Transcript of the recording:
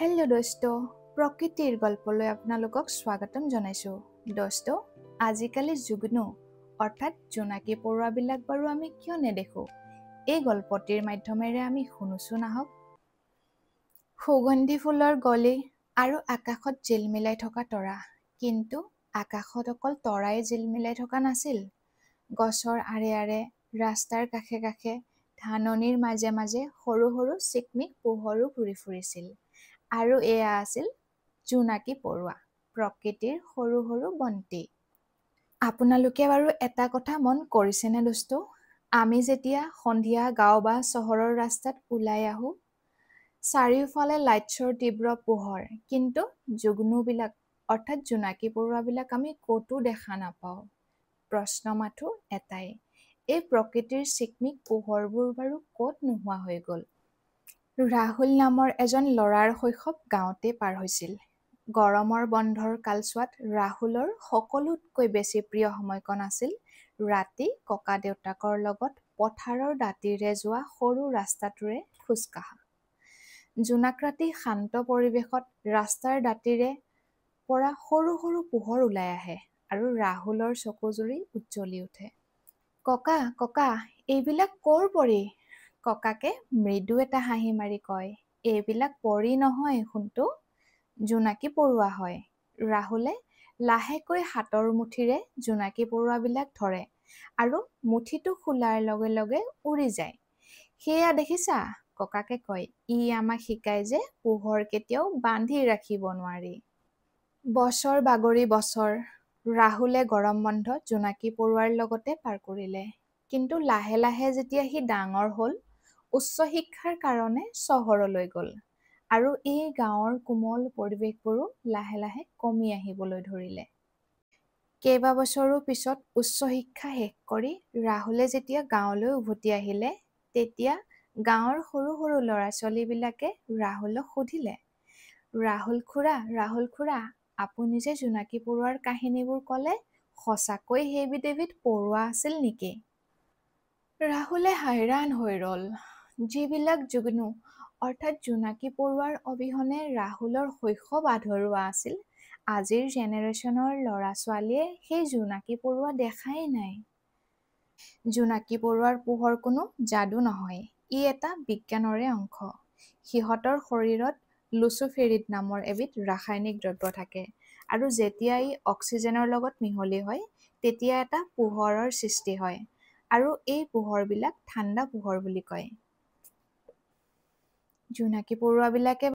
Hello' দোস্ত, প্ৰকৃতিৰ গল্পলৈ আপোনালোকক স্বাগতম জনাইছোঁ। দোস্ত, আজিকালি যুগ্ন অৰ্থাৎ জোনাকী পৰুৱাবিলাক বাৰু আমি কিয় নেদেখোঁ? এই গল্পটিৰ মাধ্যমেৰে আমি শুনোচোন আহক। সুগন্ধি ফুলৰ গলি আৰু আকাশত জিলমিলাই থকা তৰা। কিন্তু আকাশত অকল তৰাই জিলমিলাই থকা নাছিল। গছৰ আৰে আৰে, ৰাস্তাৰ কাষে কাষে, ধাননিৰ মাজে মাজে সৰু সৰু চিকমিক পোহৰো ঘূৰি ফুৰিছিল। আৰু এয়া আছিল জোনাকী পৰুৱা, প্ৰকৃতিৰ সৰু সৰু বন্তি। আপোনালোকে বাৰু এটা কথা মন কৰিছেনে দোস্ত? আমি যেতিয়া সন্ধিয়া গাঁও বা চহৰৰ ৰাস্তাত ওলাই আহোঁ, চাৰিওফালে লাইটছৰ তীব্ৰ পোহৰ, কিন্তু যুগ্নবিলাক অৰ্থাৎ জোনাকী পৰুৱাবিলাক আমি ক'তো দেখা নাপাওঁ। প্ৰশ্ন মাথো এটাই, এই প্ৰকৃতিৰ চিকমিক পোহৰবোৰ বাৰু ক'ত নোহোৱা হৈ গ'ল? ৰাহুল নামৰ এজন ল'ৰাৰ শৈশৱ গাঁৱতে পাৰ হৈছিল। গৰমৰ বন্ধৰ কালছোৱাত ৰাহুলৰ সকলোতকৈ বেছি প্ৰিয় সময়কণ আছিল ৰাতি ককা দেউতাকৰ লগত পথাৰৰ দাঁতিৰে যোৱা সৰু ৰাস্তাটোৰে খোজ কাঢ়া। জোনাক ৰাতি শান্ত পৰিৱেশত ৰাস্তাৰ দাঁতিৰে পৰা সৰু সৰু পোহৰ ওলাই আহে আৰু ৰাহুলৰ চকুজুৰি উজ্বলি উঠে। ককা ককা, এইবিলাক ক'ৰ পৰি? ককাকে মৃদু এটা হাঁহি মাৰি কয়, এইবিলাক পৰি নহয় সোণটো, জোনাকী পৰুৱা হয়। ৰাহুলে লাহেকৈ হাতৰ মুঠিৰে জোনাকী পৰুৱাবিলাক ধৰে আৰু মুঠিটো খোলাৰ লগে লগে উৰি যায়। সেয়া দেখিছা? ককাকে কয়, ই আমাক শিকায় যে পোহৰ কেতিয়াও বান্ধি ৰাখিব নোৱাৰি। বছৰ বাগৰি বছৰ, ৰাহুলে গৰম বন্ধত জোনাকী পৰুৱাৰ লগতে পাৰ কৰিলে। কিন্তু লাহে লাহে যেতিয়া সি ডাঙৰ হ'ল, উচ্চ শিক্ষাৰ কাৰণে চহৰলৈ গ'ল আৰু এই গাঁৱৰ কোমল পৰিৱেশবোৰো লাহে লাহে কমি আহিবলৈ ধৰিলে। কেইবাবছৰো পিছত উচ্চ শিক্ষা শেষ কৰি ৰাহুলে যেতিয়া গাঁৱলৈ উভতি আহিলে, তেতিয়া গাঁৱৰ সৰু সৰু ল'ৰা-ছোৱালীবিলাকে ৰাহুলক সুধিলে, ৰাহুল খুৰা, আপুনি যে জোনাকী পৰুৱাৰ কাহিনীবোৰ ক'লে, সঁচাকৈ সেইবিধ এবিধ পৰুৱা আছিল নেকি? ৰাহুলে হাইৰাণ হৈ ৰ'ল। যিবিলাক যুগ্ন অৰ্থাৎ জোনাকী পৰুৱাৰ অবিহনে ৰাহুলৰ শৈশৱ আধৰুৱা আছিল, আজিৰ জেনেৰেশ্যনৰ ল'ৰা-ছোৱালীয়ে সেই জোনাকী পৰুৱা দেখাই নাই। জোনাকী পৰুৱাৰ পোহৰ কোনো যাদু নহয়, ই এটা বিজ্ঞানৰে অংশ। সিহঁতৰ শৰীৰত লুচোফেৰিড নামৰ এবিধ ৰাসায়নিক দ্ৰব্য থাকে আৰু যেতিয়া ই অক্সিজেনৰ লগত মিহলি হয়, তেতিয়া এটা পোহৰৰ সৃষ্টি হয় আৰু এই পোহৰবিলাক ঠাণ্ডা পোহৰ বুলি কয়। জোনাকী পৰুৱাবিলাকে